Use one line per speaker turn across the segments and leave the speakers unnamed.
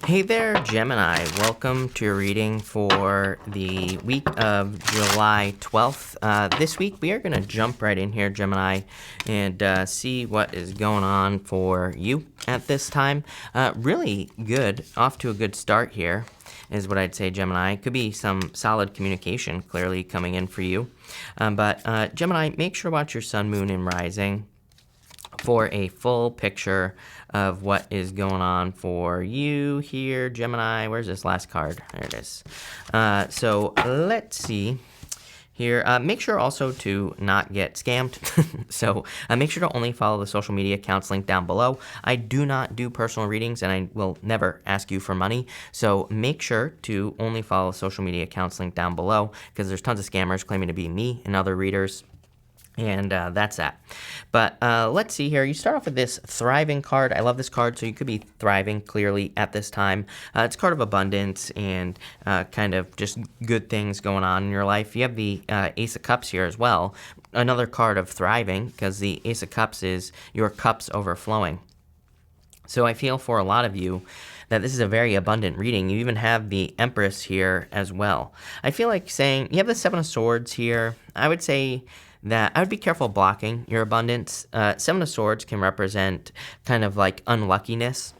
Hey there, Gemini. Welcome to your reading for the week of July 12th. This week, we are going to jump right in here, Gemini, and see what is going on for you at this time. Really good. Off to a good start here is what I'd say, Gemini. Could be some solid communication clearly coming in for you. But Gemini, make sure to watch your sun, moon, and rising for a full picture of what is going on for you here, Gemini. Where's this last card? There it is. So let's see here. Make sure also to not get scammed. So make sure to only follow the social media accounts linked down below. I do not do personal readings, and I will never ask you for money. So make sure to only follow social media accounts linked down below, because there's tons of scammers claiming to be me and other readers. And that's that. But let's see here. You start off with this thriving card. I love this card, so you could be thriving clearly at this time. It's a card of abundance and kind of just good things going on in your life. You have the Ace of Cups here as well. Another card of thriving, because the Ace of Cups is your cups overflowing. So I feel for a lot of you that this is a very abundant reading. You even have the Empress here as well. I feel like saying, you have the Seven of Swords here. I would say that I would be careful blocking your abundance. Seven of Swords can represent kind of like unluckiness.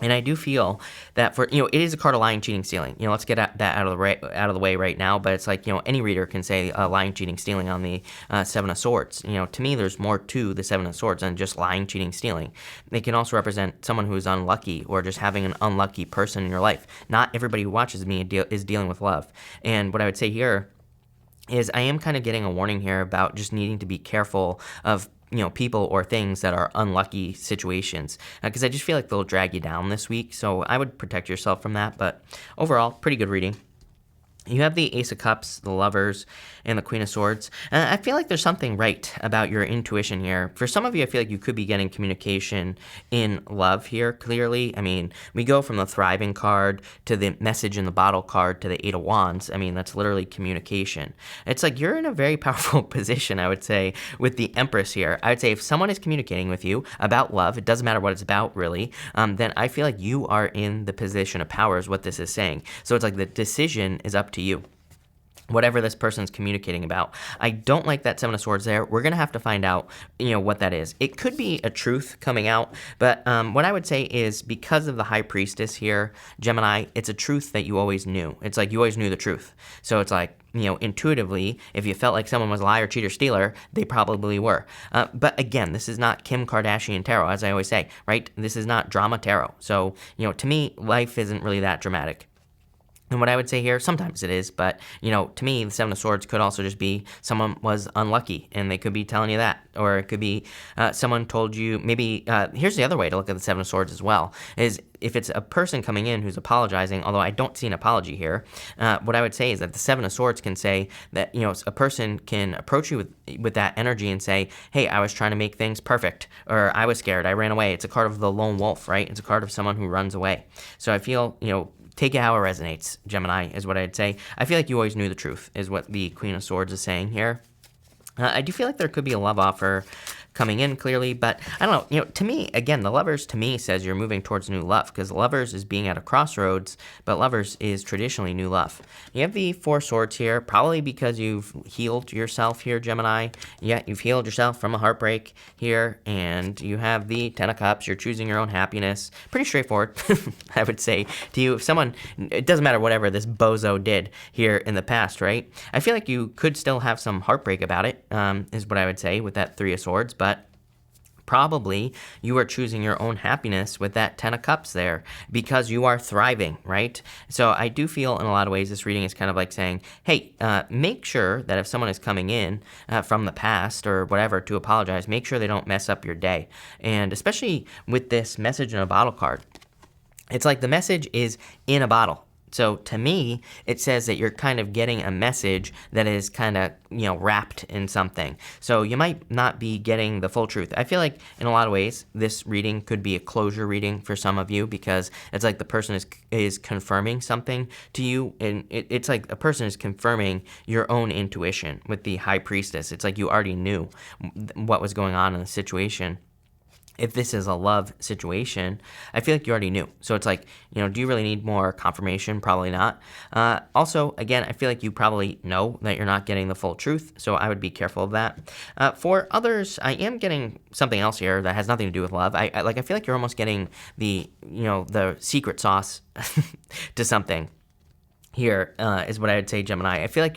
And I do feel that for, it is a card of lying, cheating, stealing. Let's get that out of the way right now. But it's like, any reader can say lying, cheating, stealing on the Seven of Swords. To me, there's more to the Seven of Swords than just lying, cheating, stealing. They can also represent someone who is unlucky or just having an unlucky person in your life. Not everybody who watches me is dealing with love. And what I would say here is I am kind of getting a warning here about just needing to be careful of people or things that are unlucky situations, because I just feel like they'll drag you down this week. So I would protect yourself from that. But overall, pretty good reading. You have the Ace of Cups, the Lovers, and the Queen of Swords. I feel like there's something right about your intuition here. For some of you, I feel like you could be getting communication in love here, clearly. I mean, we go from the Thriving card to the Message in the Bottle card to the Eight of Wands. I mean, that's literally communication. It's like you're in a very powerful position, I would say, with the Empress here. I would say if someone is communicating with you about love, it doesn't matter what it's about, really, then I feel like you are in the position of power is what this is saying. So it's like the decision is up to you, whatever this person's communicating about. I don't like that Seven of Swords there. We're going to have to find out, what that is. It could be a truth coming out, but what I would say is because of the High Priestess here, Gemini, it's a truth that you always knew. It's like you always knew the truth. So it's like, intuitively, if you felt like someone was a liar, cheater, stealer, they probably were. But again, this is not Kim Kardashian tarot, as I always say, right? This is not drama tarot. So, to me, life isn't really that dramatic. And what I would say here, sometimes it is, but, to me, the Seven of Swords could also just be someone was unlucky, and they could be telling you that. Or it could be someone told you, maybe, here's the other way to look at the Seven of Swords as well, is if it's a person coming in who's apologizing, although I don't see an apology here, what I would say is that the Seven of Swords can say that, a person can approach you with that energy and say, hey, I was trying to make things perfect, or I was scared, I ran away. It's a card of the lone wolf, right? It's a card of someone who runs away. So I feel, take it how it resonates, Gemini, is what I'd say. I feel like you always knew the truth, is what the Queen of Swords is saying here. I do feel like there could be a love offer coming in clearly, but I don't know, to me, again, the Lovers to me says you're moving towards new love, because Lovers is being at a crossroads, but Lovers is traditionally new love. You have the Four Swords here, probably because you've healed yourself here, Gemini. Yeah, you've healed yourself from a heartbreak here, and you have the Ten of Cups. You're choosing your own happiness. Pretty straightforward, I would say to you. If someone, it doesn't matter whatever this bozo did here in the past, right? I feel like you could still have some heartbreak about it, is what I would say with that Three of Swords, but probably you are choosing your own happiness with that Ten of Cups there because you are thriving, right? So I do feel in a lot of ways this reading is kind of like saying, hey, make sure that if someone is coming in from the past or whatever to apologize, make sure they don't mess up your day. And especially with this Message in a Bottle card, it's like the message is in a bottle. So to me, it says that you're kind of getting a message that is kind of, wrapped in something. So you might not be getting the full truth. I feel like in a lot of ways, this reading could be a closure reading for some of you because it's like the person is confirming something to you. And it's like a person is confirming your own intuition with the High Priestess. It's like you already knew what was going on in the situation. if this is a love situation, I feel like you already knew. So it's like, do you really need more confirmation? Probably not. Also, again, I feel like you probably know that you're not getting the full truth. So I would be careful of that. For others, I am getting something else here that has nothing to do with love. I feel like you're almost getting the secret sauce to something. Here is what I would say, Gemini. I feel like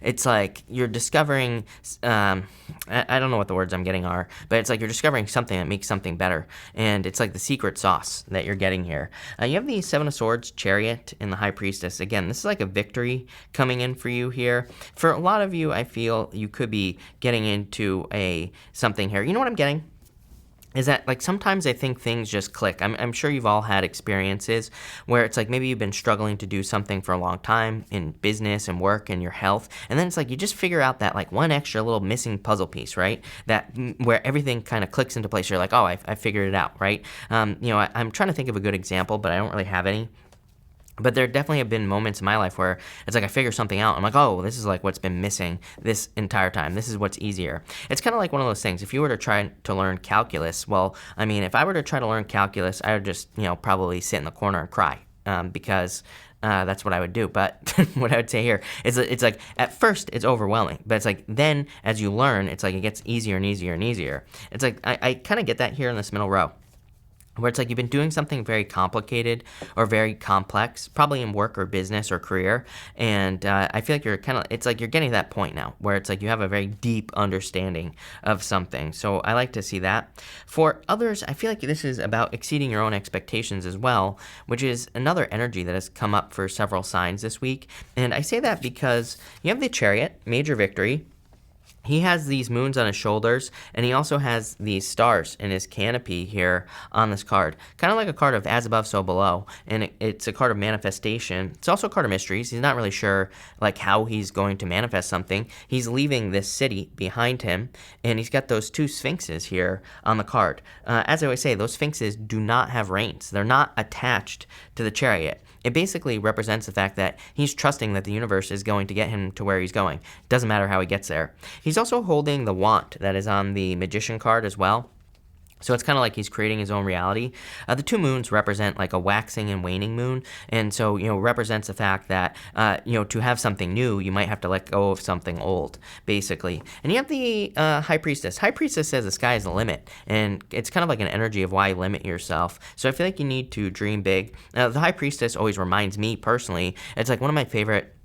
it's like you're discovering, I don't know what the words I'm getting are, but it's like you're discovering something that makes something better. And it's like the secret sauce that you're getting here. You have the Seven of Swords, Chariot, and the High Priestess. Again, this is like a victory coming in for you here. For a lot of you, I feel you could be getting into something here. You know what I'm getting? Is that, like, sometimes I think things just click. I'm sure you've all had experiences where it's like maybe you've been struggling to do something for a long time in business and work and your health, and then it's like you just figure out that, like, one extra little missing puzzle piece, right? Where everything kind of clicks into place. You're like, oh, I figured it out, right? I'm trying to think of a good example, but I don't really have any. But there definitely have been moments in my life where it's like I figure something out. I'm like, oh, this is like what's been missing this entire time. This is what's easier. It's kind of like one of those things. If you were to try to learn calculus, well, I mean, if I were to try to learn calculus, I would just, probably sit in the corner and cry because that's what I would do. But what I would say here is that it's like at first it's overwhelming, but it's like then as you learn, it's like it gets easier and easier and easier. It's like I kind of get that here in this middle row, where it's like you've been doing something very complicated or very complex, probably in work or business or career, and I feel like it's like you're getting to that point now where it's like you have a very deep understanding of something. So I like to see that. For others, I feel like this is about exceeding your own expectations as well, which is another energy that has come up for several signs this week. And I say that because you have the Chariot, major victory. He has these moons on his shoulders, and he also has these stars in his canopy here on this card. Kind of like a card of as above, so below, and it's a card of manifestation. It's also a card of mysteries. He's not really sure like how he's going to manifest something. He's leaving this city behind him, and he's got those two sphinxes here on the card. As I always say, those sphinxes do not have reins. They're not attached to the Chariot. It basically represents the fact that he's trusting that the universe is going to get him to where he's going. Doesn't matter how he gets there. He's also holding the wand that is on the Magician card as well. So it's kind of like he's creating his own reality. The two moons represent like a waxing and waning moon. And so, represents the fact that, to have something new, you might have to let go of something old, basically. And you have the High Priestess. High Priestess says the sky is the limit. And it's kind of like an energy of why limit yourself. So I feel like you need to dream big. Now, the High Priestess always reminds me personally, it's like one of my favorite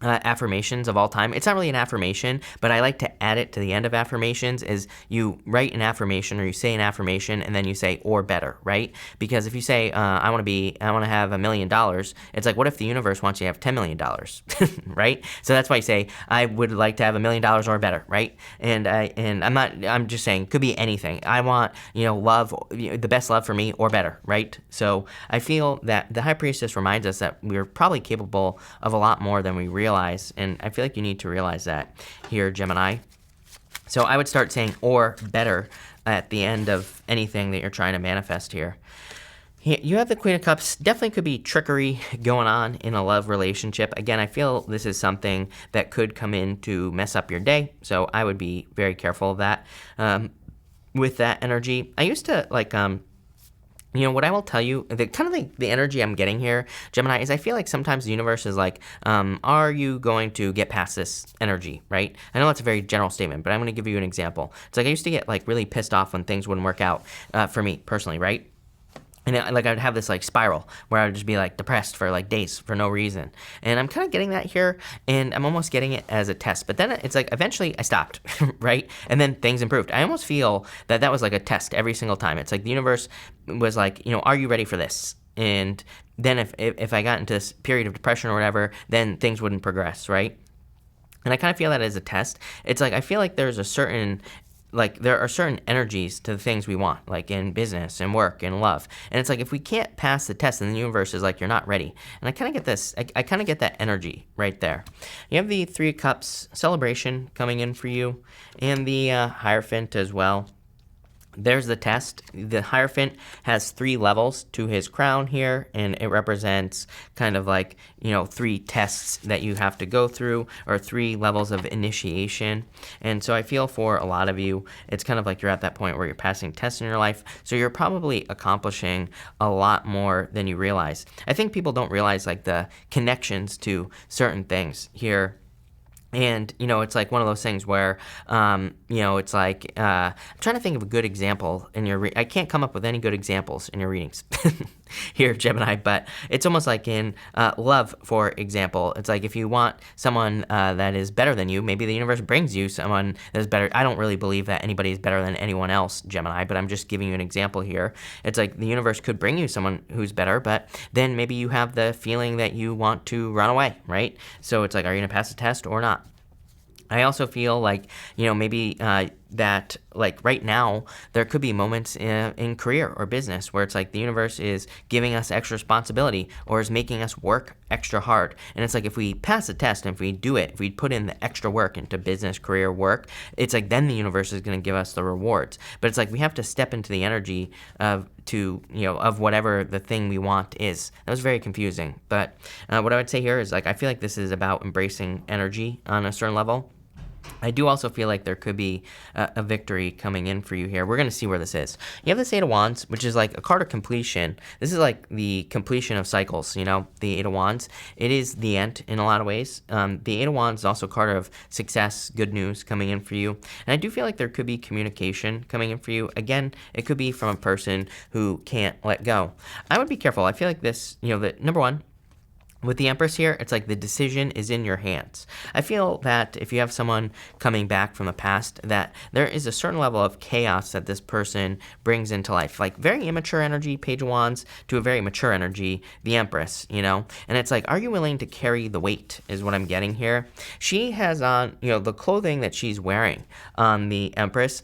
affirmations of all time. It's not really an affirmation, but I like to add it to the end of affirmations is you write an affirmation or you say an affirmation and then you say or better, right? Because if you say I want to have $1 million, it's like what if the universe wants you to have $10 million, right? So that's why you say I would like to have $1 million or better, right? And I'm just saying could be anything. I want love, the best love for me or better, right? So I feel that the High Priestess reminds us that we're probably capable of a lot more than we realize. And I feel like you need to realize that here, Gemini. So I would start saying or better at the end of anything that you're trying to manifest here. You have the Queen of Cups. Definitely could be trickery going on in a love relationship. Again, I feel this is something that could come in to mess up your day. So I would be very careful of that. With that energy, I used to what I will tell you, the energy I'm getting here, Gemini, is I feel like sometimes the universe is like, are you going to get past this energy, right? I know that's a very general statement, but I'm going to give you an example. It's like I used to get like really pissed off when things wouldn't work out for me personally, right? And I'd have this like spiral where I would just be like depressed for like days for no reason. And I'm kind of getting that here, and I'm almost getting it as a test. But then it's like eventually I stopped, right? And then things improved. I almost feel that was like a test every single time. It's like the universe was like, are you ready for this? And then if I got into this period of depression or whatever, then things wouldn't progress, right? And I kind of feel that as a test. It's like I feel like there are certain energies to the things we want, like in business and work and love. And it's like if we can't pass the test, then the universe is like, you're not ready. And I kind of get this. I kind of get that energy right there. You have the Three of Cups, celebration coming in for you, and the Hierophant as well. there's the test. The Hierophant has 3 levels to his crown here, and it represents kind of like, 3 tests that you have to go through, or 3 levels of initiation. And so I feel for a lot of you, it's kind of like you're at that point where you're passing tests in your life, so you're probably accomplishing a lot more than you realize. I think people don't realize like the connections to certain things here. And, it's like one of those things where, it's like, I'm trying to think of a good example in your, I can't come up with any good examples in your readings here, Gemini, but it's almost like in love, for example. It's like if you want someone that is better than you, maybe the universe brings you someone that is better. I don't really believe that anybody is better than anyone else, Gemini, but I'm just giving you an example here. It's like the universe could bring you someone who's better, but then maybe you have the feeling that you want to run away, right? So it's like, are you going to pass the test or not? I also feel like, maybe that like right now there could be moments in career or business where it's like the universe is giving us extra responsibility or is making us work extra hard. And it's like if we pass the test and if we do it, if we put in the extra work into business, career, work, it's like then the universe is going to give us the rewards. But it's like we have to step into the energy of whatever the thing we want is. That was very confusing. But what I would say here is like I feel like this is about embracing energy on a certain level. I do also feel like there could be a victory coming in for you here. We're going to see where this is. You have this Eight of Wands, which is like a card of completion. This is like the completion of cycles, the Eight of Wands. It is the end in a lot of ways. The Eight of Wands is also a card of success, good news coming in for you. And I do feel like there could be communication coming in for you. Again, it could be from a person who can't let go. I would be careful. I feel like this, that number one, with the Empress here, it's like the decision is in your hands. I feel that if you have someone coming back from the past, that there is a certain level of chaos that this person brings into life. Like very immature energy, Page of Wands, to a very mature energy, the Empress, And it's like, are you willing to carry the weight is what I'm getting here. She has on, the clothing that she's wearing on the Empress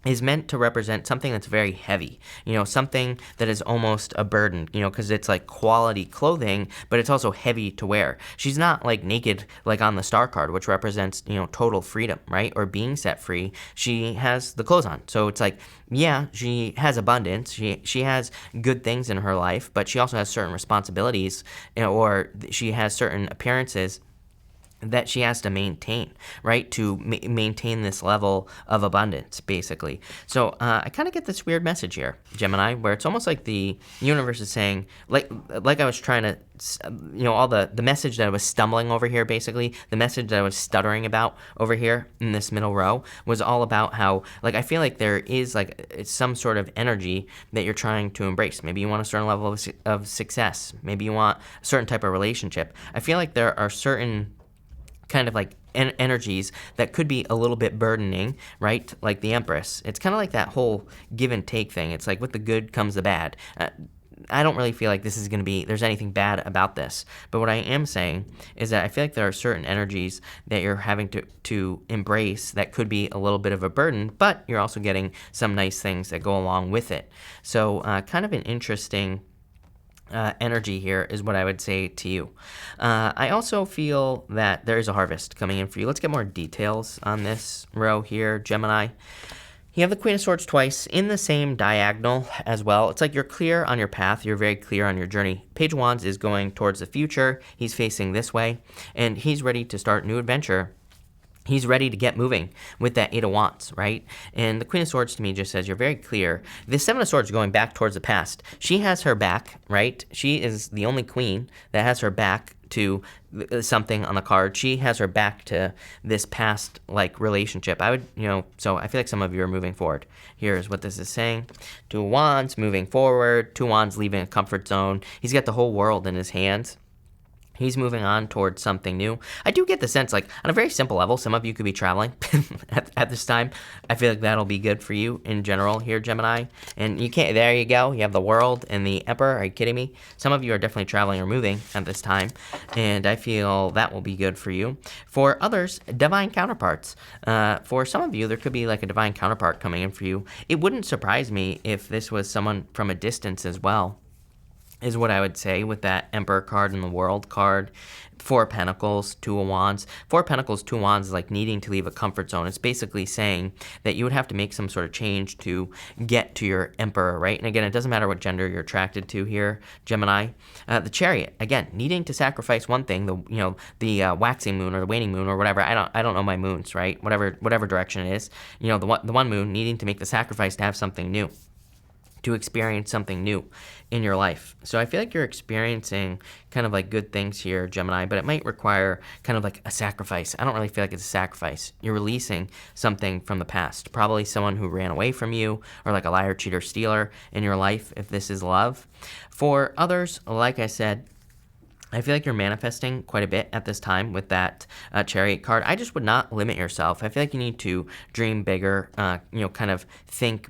is meant to represent something that's very heavy, something that is almost a burden, because it's like quality clothing, but it's also heavy to wear. She's not like naked, like on the Star card, which represents, total freedom, right? Or being set free. She has the clothes on. So it's like, yeah, she has abundance. She has good things in her life, but she also has certain responsibilities, or she has certain appearances that she has to maintain, right, to maintain this level of abundance, basically. So I kind of get this weird message here, Gemini, where it's almost like the universe is saying, like I was trying to, all the message that I was stumbling over here, basically, the message that I was stuttering about over here in this middle row was all about how, like, I feel like there is, like, it's some sort of energy that you're trying to embrace. Maybe you want a certain level of success. Maybe you want a certain type of relationship. I feel like there are certain kind of like energies that could be a little bit burdening, right? Like the Empress. It's kind of like that whole give and take thing. It's like with the good comes the bad. I don't really feel like this is going to be, there's anything bad about this. But what I am saying is that I feel like there are certain energies that you're having to embrace that could be a little bit of a burden, but you're also getting some nice things that go along with it. So kind of an interesting energy here is what I would say to you. I also feel that there is a harvest coming in for you. Let's get more details on this row here, Gemini. You have the Queen of Swords twice in the same diagonal as well. It's like you're clear on your path. You're very clear on your journey. Page of Wands is going towards the future. He's facing this way, and he's ready to start a new adventure. He's ready to get moving with that Eight of Wands, right? And the Queen of Swords to me just says you're very clear. The Seven of Swords going back towards the past. She has her back, right? She is the only queen that has her back to something on the card. She has her back to this past, like, relationship. I would, so I feel like some of you are moving forward. Here's what this is saying. Two of Wands moving forward. Two of Wands leaving a comfort zone. He's got the whole world in his hands. He's moving on towards something new. I do get the sense, like, on a very simple level, some of you could be traveling at this time. I feel like that'll be good for you in general here, Gemini. And you can't, there you go. You have the world and the Emperor. Are you kidding me? Some of you are definitely traveling or moving at this time. And I feel that will be good for you. For others, divine counterparts. For some of you, there could be like a divine counterpart coming in for you. It wouldn't surprise me if this was someone from a distance as well. is what I would say with that Emperor card and the World card. Four of Pentacles, Two of Wands. Four of Pentacles, Two of Wands is like needing to leave a comfort zone. It's basically saying that you would have to make some sort of change to get to your Emperor, right? And again, it doesn't matter what gender you're attracted to here, Gemini. The Chariot, again, needing to sacrifice one thing, the waxing moon or the waning moon or whatever. I don't know my moons, right? Whatever direction it is. The one moon needing to make the sacrifice to have something new, to experience something new in your life. So I feel like you're experiencing kind of like good things here, Gemini, but it might require kind of like a sacrifice. I don't really feel like it's a sacrifice. You're releasing something from the past, probably someone who ran away from you, or like a liar, cheater, stealer in your life, if this is love. For others, like I said, I feel like you're manifesting quite a bit at this time with that Chariot card. I just would not limit yourself. I feel like you need to dream bigger, kind of think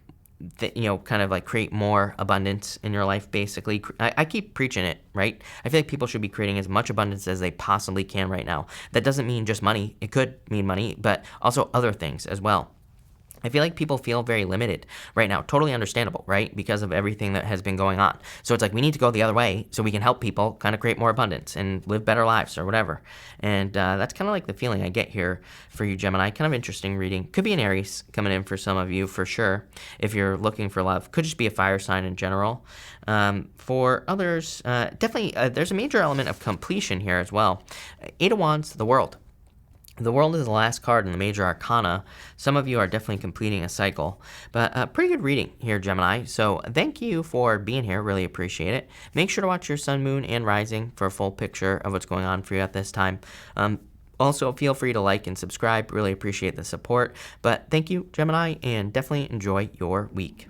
that, kind of like create more abundance in your life, basically. I keep preaching it, right? I feel like people should be creating as much abundance as they possibly can right now. That doesn't mean just money. It could mean money, but also other things as well. I feel like people feel very limited right now. Totally understandable, right? Because of everything that has been going on. So it's like we need to go the other way so we can help people kind of create more abundance and live better lives or whatever. And that's kind of like the feeling I get here for you, Gemini. Kind of interesting reading. Could be an Aries coming in for some of you, for sure, if you're looking for love. Could just be a fire sign in general. For others, definitely there's a major element of completion here as well. Eight of Wands, the World. The World is the last card in the major arcana. Some of you are definitely completing a cycle, but pretty good reading here, Gemini. So thank you for being here. Really appreciate it. Make sure to watch your Sun, Moon, and Rising for a full picture of what's going on for you at this time. Also, feel free to like and subscribe. Really appreciate the support. But thank you, Gemini, and definitely enjoy your week.